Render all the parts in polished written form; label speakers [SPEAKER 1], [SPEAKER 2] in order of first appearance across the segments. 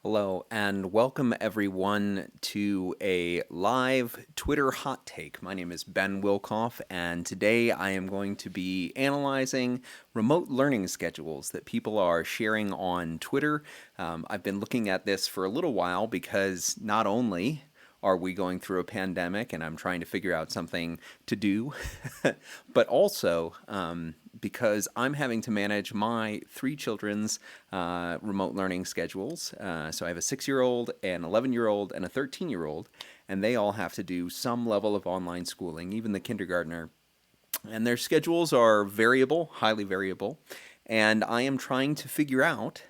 [SPEAKER 1] Hello, and welcome everyone to a live Twitter hot take. My name is Ben Wilkoff, and today I am going to be analyzing remote learning schedules that people are sharing on Twitter. I've been looking at this for a little while because not only are we going through a pandemic and I'm trying to figure out something to do, but also because I'm having to manage my three children's remote learning schedules. So I have a 6 year old, an 11-year old, and a 13-year old, and they all have to do some level of online schooling, even the kindergartner. And their schedules are variable, highly variable. And I am trying to figure out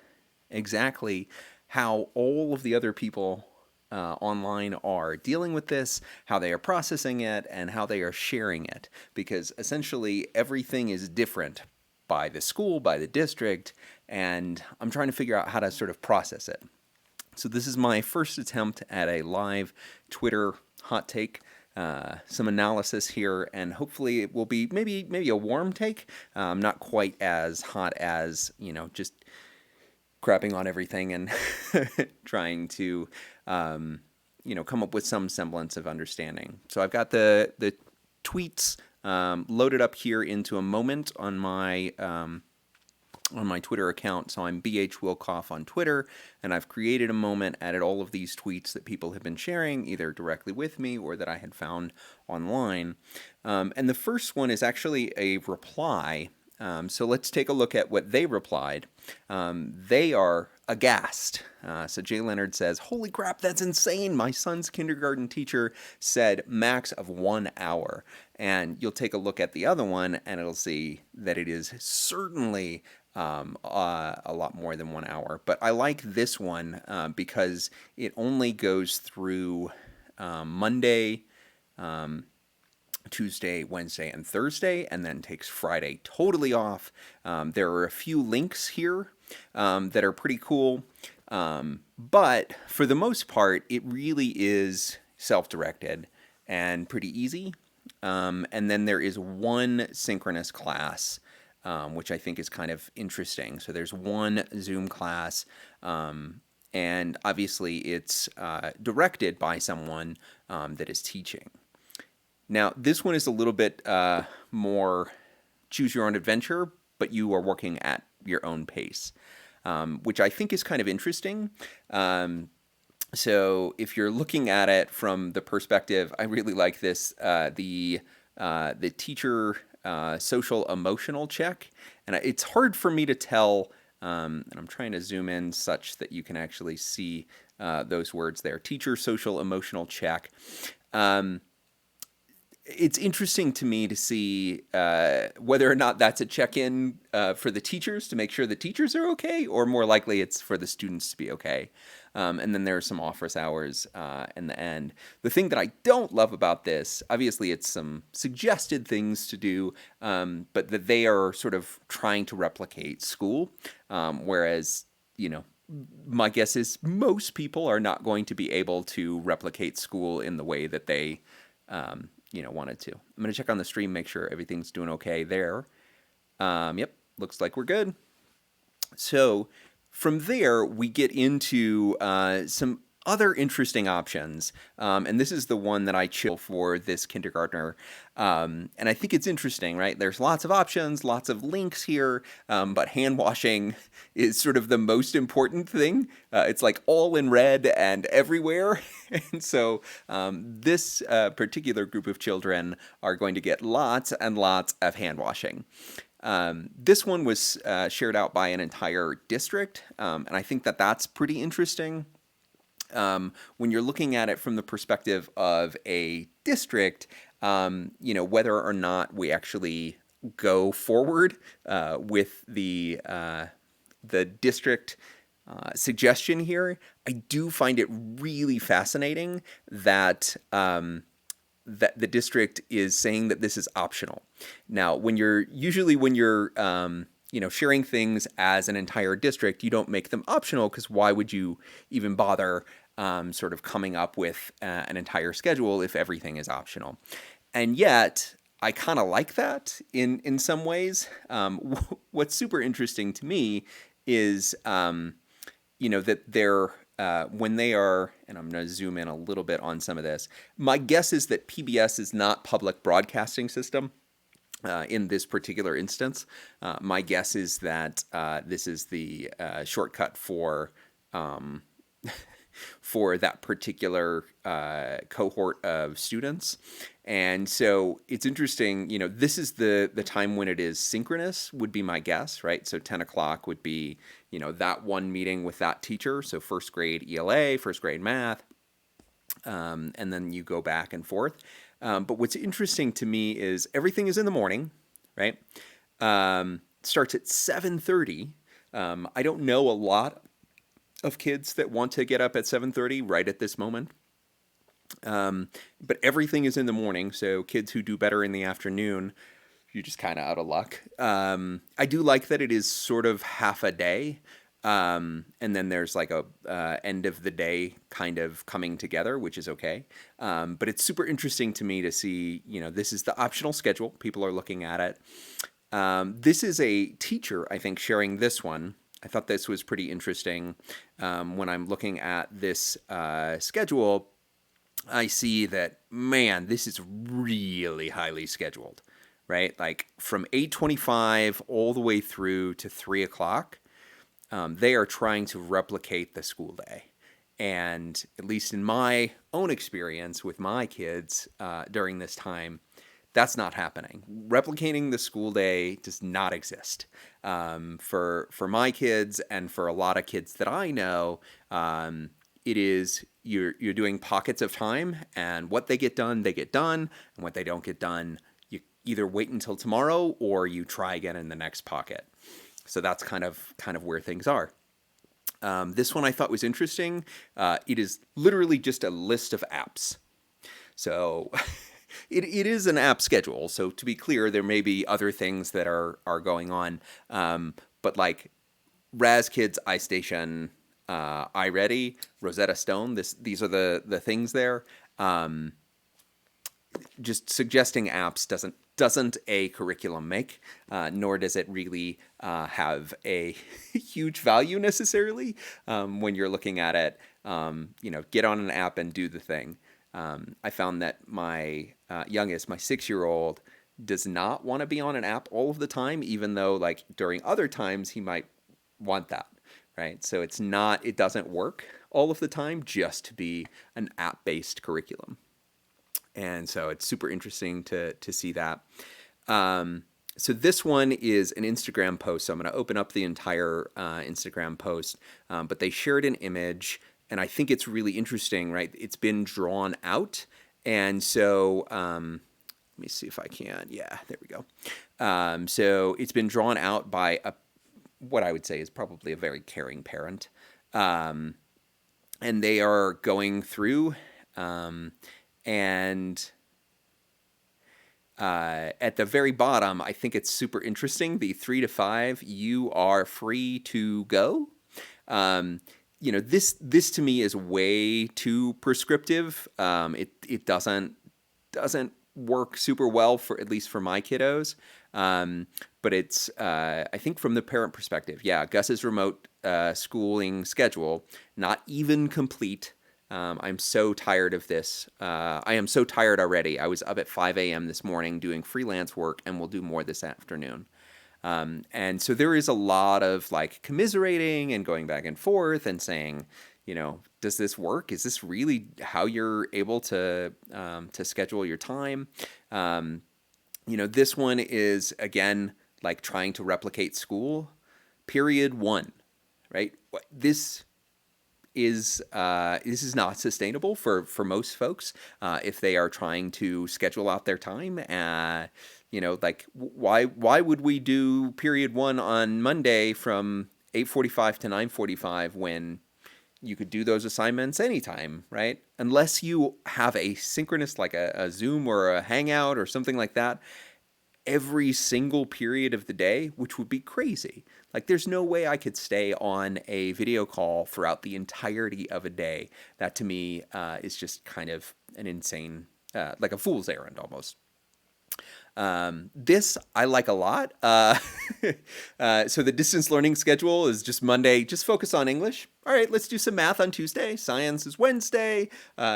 [SPEAKER 1] exactly how all of the other people online are dealing with this, how they are processing it, and how they are sharing it. Because essentially everything is different by the school, by the district, and I'm trying to figure out how to sort of process it. So this is my first attempt at a live Twitter hot take. Some analysis here, and hopefully it will be maybe a warm take. Not quite as hot as just crapping on everything and trying to come up with some semblance of understanding. So I've got the tweets loaded up here into a moment on my Twitter account. So I'm BH Wilkoff on Twitter, and I've created a moment, added all of these tweets that people have been sharing, either directly with me or that I had found online. And the first one is actually a reply. So let's take a look at what they replied. They are aghast. So Jay Leonard says, "Holy crap, that's insane. My son's kindergarten teacher said max of 1 hour." And you'll take a look at the other one, and it'll see that it is certainly a lot more than 1 hour. But I like this one because it only goes through Monday, Tuesday, Wednesday, and Thursday, and then takes Friday totally off. There are a few links here that are pretty cool, but for the most part, it really is self-directed and pretty easy. And then there is one synchronous class, which I think is kind of interesting. So there's one Zoom class, and obviously it's directed by someone that is teaching. Now, this one is a little bit more choose your own adventure, but you are working at your own pace, which I think is kind of interesting. So if you're looking at it from the perspective, I really like this, the teacher social emotional check. And it's hard for me to tell, and I'm trying to zoom in such that you can actually see those words there. Teacher social emotional check. It's interesting to me to see whether or not that's a check-in for the teachers to make sure the teachers are okay, or more likely it's for the students to be okay. And then there are some office hours in the end. The thing that I don't love about this, obviously it's some suggested things to do, but that they are sort of trying to replicate school, whereas, my guess is most people are not going to be able to replicate school in the way that they wanted to. I'm going to check on the stream, make sure everything's doing okay there. Yep, looks like we're good. So from there, we get into some other interesting options. And this is the one that I chose for this kindergartner. And I think it's interesting, right? There's lots of options, lots of links here, but hand washing is sort of the most important thing. It's like all in red and everywhere. And so this particular group of children are going to get lots and lots of hand washing. This one was shared out by an entire district, and I think that that's pretty interesting. When you're looking at it from the perspective of a district, whether or not we actually go forward with the district suggestion here, I do find it really fascinating that that the district is saying that this is optional. Now, when you're sharing things as an entire district, you don't make them optional, because why would you even bother sort of coming up with an entire schedule if everything is optional? And yet, I kind of like that in some ways. What's super interesting to me is that when they are, and I'm going to zoom in a little bit on some of this. My guess is that PBS is not public broadcasting system. In this particular instance, my guess is that this is the shortcut um, for that particular cohort of students. And so it's interesting, this is the time when it is synchronous, would be my guess, right? So 10 o'clock would be, that one meeting with that teacher. So first grade ELA, first grade math, and then you go back and forth. But what's interesting to me is everything is in the morning, right? Starts at 7:30. I don't know a lot of kids that want to get up at 7:30 right at this moment. But everything is in the morning, so kids who do better in the afternoon, you're just kind of out of luck. I do like that it is sort of half a day, and then there's like a end of the day kind of coming together, which is okay. But it's super interesting to me to see, this is the optional schedule. People are looking at it. This is a teacher, I think, sharing this one. I thought this was pretty interesting. When I'm looking at this schedule, I see that, man, this is really highly scheduled, right? Like from 8:25 all the way through to 3 o'clock, they are trying to replicate the school day. And at least in my own experience with my kids during this time, that's not happening. Replicating the school day does not exist. For my kids and for a lot of kids that I know, it is you're doing pockets of time, and what they get done, and what they don't get done, you either wait until tomorrow or you try again in the next pocket. So that's kind of where things are. This one I thought was interesting. It is literally just a list of apps. So it is an app schedule. So to be clear, there may be other things that are going on. But like Raz Kids, iStation, iReady, Rosetta Stone, these are the things there. Just suggesting apps doesn't a curriculum make, nor does it really have a huge value necessarily when you're looking at it. Get on an app and do the thing. I found that my youngest, my 6-year-old, does not want to be on an app all of the time, even though like during other times he might want that, right? So it doesn't work all of the time just to be an app-based curriculum. And so it's super interesting to see that. So this one is an Instagram post. So I'm going to open up the entire Instagram post, but they shared an image, and I think it's really interesting, right? It's been drawn out. And so let me see if I can. Yeah, there we go. So it's been drawn out by what I would say is probably a very caring parent. And they are going through and at the very bottom, I think it's super interesting. The 3 to 5, you are free to go. This to me is way too prescriptive. It doesn't work super well for at least for my kiddos. But it's I think from the parent perspective, yeah, Gus's remote schooling schedule not even complete. I'm so tired of this. I am so tired already. I was up at 5 a.m. this morning doing freelance work, and will do more this afternoon. And so there is a lot of like commiserating and going back and forth and saying, does this work? Is this really how you're able to schedule your time? This one is again like trying to replicate school. Period 1, right? This is not sustainable for most folks if they are trying to schedule out their time. Like why would we do period 1 on Monday from 8:45 to 9:45 when you could do those assignments anytime, right? Unless you have a synchronous, like a Zoom or a Hangout or something like that, every single period of the day, which would be crazy. Like there's no way I could stay on a video call throughout the entirety of a day. That to me is just kind of an insane, like a fool's errand almost. This I like a lot. So the distance learning schedule is just Monday, just focus on English. All right, let's do some math on Tuesday. Science is Wednesday,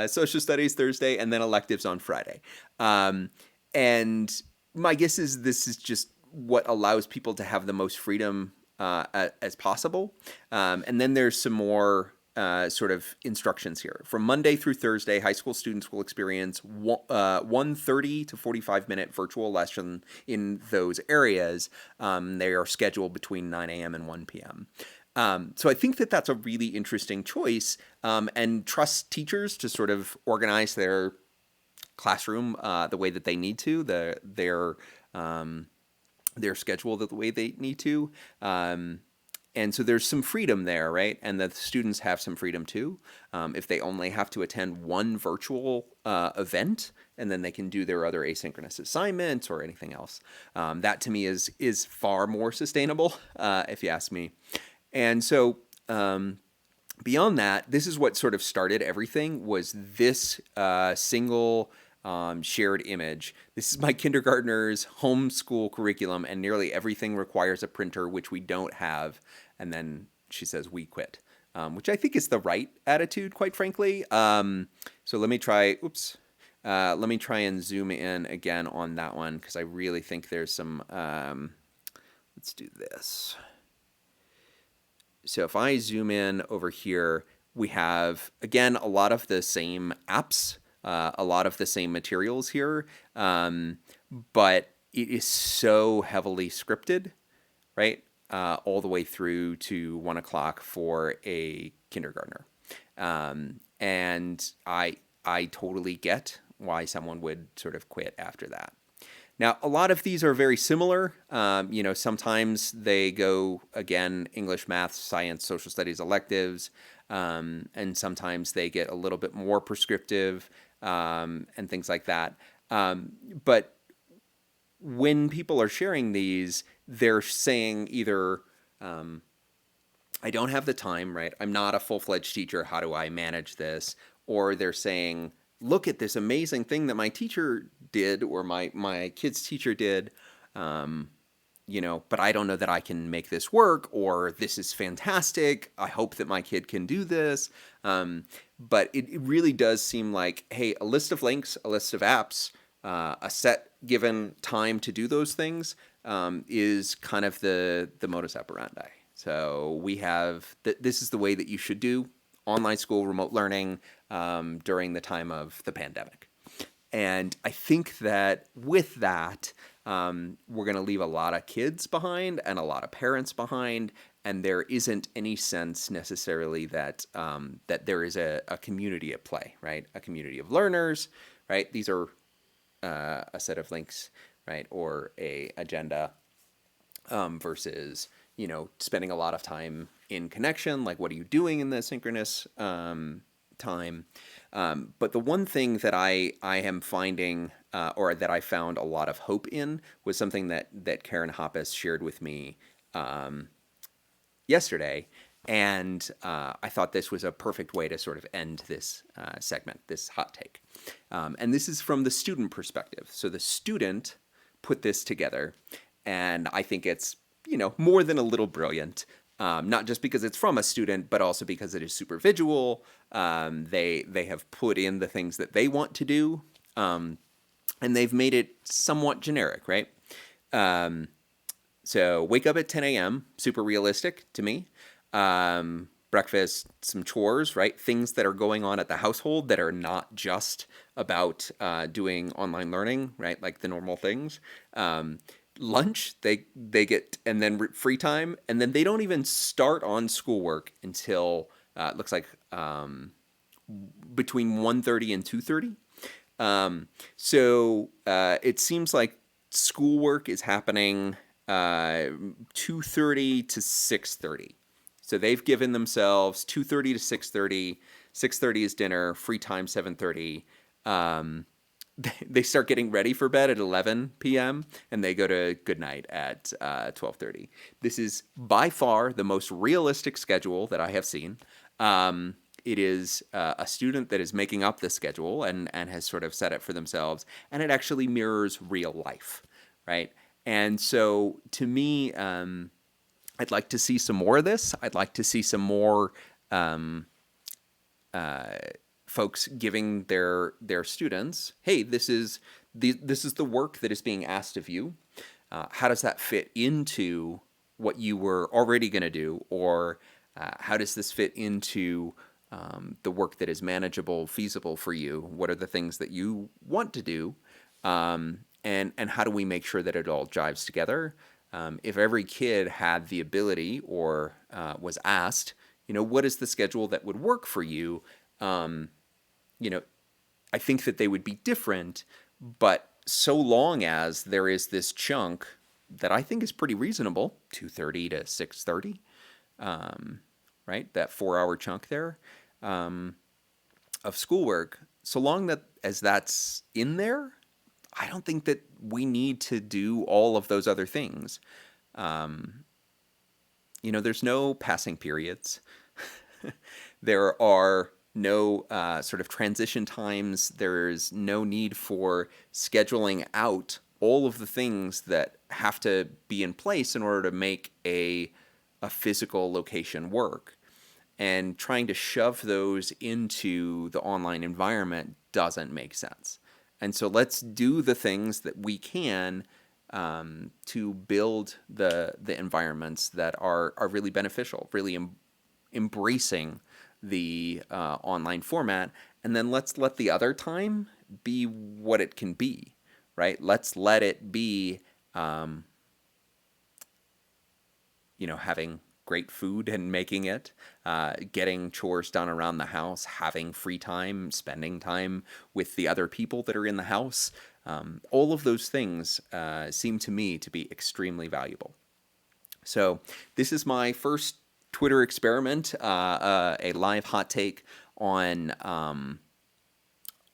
[SPEAKER 1] social studies Thursday, and then electives on Friday. And my guess is this is just what allows people to have the most freedom as possible. And then there's some more sort of instructions here. From Monday through Thursday, high school students will experience one 30 to 45-minute virtual lesson in those areas. They are scheduled between 9 a.m. and 1 p.m. So I think that that's a really interesting choice, and trust teachers to sort of organize their classroom the way that they need to, their schedule the way they need to. And so there's some freedom there, right? And the students have some freedom too. If they only have to attend one virtual event, and then they can do their other asynchronous assignments or anything else. That to me is far more sustainable, if you ask me. And so beyond that, this is what sort of started everything, was this single shared image. This is my kindergartner's homeschool curriculum, and nearly everything requires a printer, which we don't have. And then she says, we quit, which I think is the right attitude, quite frankly. So let me try, let me try and zoom in again on that one, because I really think there's some, let's do this. So if I zoom in over here, we have, again, a lot of the same apps, a lot of the same materials here, but it is so heavily scripted, right? All the way through to 1 o'clock for a kindergartner. And I totally get why someone would sort of quit after that. Now, a lot of these are very similar. Sometimes they go, again, English, math, science, social studies electives, and sometimes they get a little bit more prescriptive, and things like that. But when people are sharing these, they're saying either, I don't have the time, right? I'm not a full-fledged teacher. How do I manage this? Or they're saying, look at this amazing thing that my teacher did, or my kid's teacher did, but I don't know that I can make this work, or this is fantastic. I hope that my kid can do this. But it really does seem like, hey, a list of links, a list of apps, a set given time to do those things is kind of the modus operandi. So we have, this is the way that you should do online school, remote learning during the time of the pandemic. And I think that with that, we're going to leave a lot of kids behind and a lot of parents behind, and there isn't any sense necessarily that that there is a community at play, right? A community of learners, right? These are a set of links, right, or a agenda, versus spending a lot of time in connection. Like, what are you doing in the synchronous time? But the one thing that I am finding, or that I found a lot of hope in, was something that Karen Hoppus shared with me yesterday. And I thought this was a perfect way to sort of end this segment, this hot take. And this is from the student perspective. So the student put this together, and I think it's, more than a little brilliant. Not just because it's from a student, but also because it is super visual. They have put in the things that they want to do, and they've made it somewhat generic, right? So wake up at 10 a.m., super realistic to me. Breakfast, some chores, right? Things that are going on at the household that are not just about doing online learning, right? Like the normal things. Lunch, they get, and then free time, and then they don't even start on schoolwork until it looks like between 1:30 and 2:30. So it seems like schoolwork is happening 2:30 to 6:30. So they've given themselves 2:30 to 6:30. 6:30 is dinner, free time 7:30. They start getting ready for bed at 11 p.m. and they go to good night at 12:30. This is by far the most realistic schedule that I have seen. it is a student that is making up the schedule and has sort of set it for themselves, and it actually mirrors real life, right? And so to me, I'd like to see some more of this. I'd like to see some more folks giving their students, hey, this is the work that is being asked of you. How does that fit into what you were already going to do, or how does this fit into the work that is manageable, feasible for you? What are the things that you want to do, and how do we make sure that it all jives together? If every kid had the ability or was asked, what is the schedule that would work for you? You know, I think that they would be different, but so long as there is this chunk that I think is pretty reasonable, 2:30 to 6:30, right? That 4 hour chunk there of schoolwork. So long that as that's in there, I don't think that we need to do all of those other things. There's no passing periods. There are no sort of transition times. There's no need for scheduling out all of the things that have to be in place in order to make a physical location work. And trying to shove those into the online environment doesn't make sense. And so let's do the things that we can to build the environments that are really beneficial, really embracing the online format, and then let's let the other time be what it can be, right? Let's let it be, having great food and making it, getting chores done around the house, having free time, spending time with the other people that are in the house. All of those things seem to me to be extremely valuable. So this is my first Twitter experiment, a live hot take on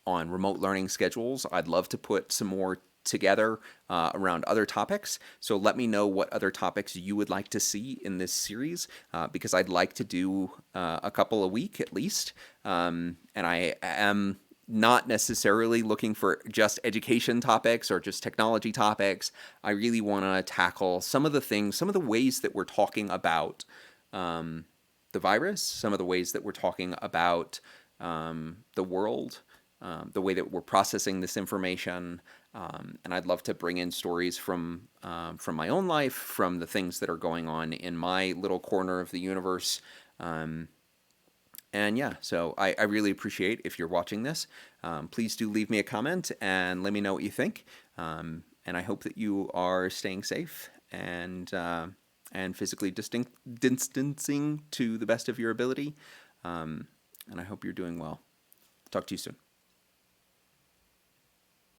[SPEAKER 1] remote learning schedules. I'd love to put some more together around other topics. So let me know what other topics you would like to see in this series, because I'd like to do a couple a week at least. And I am not necessarily looking for just education topics or just technology topics. I really want to tackle some of the things, some of the ways that we're talking about the virus, some of the ways that we're talking about the world, the way that we're processing this information. And I'd love to bring in stories from my own life, from the things that are going on in my little corner of the universe. And yeah, so I really appreciate if you're watching this. Please do leave me a comment and let me know what you think. And I hope that you are staying safe and physically distancing to the best of your ability. And I hope you're doing well. Talk to you soon.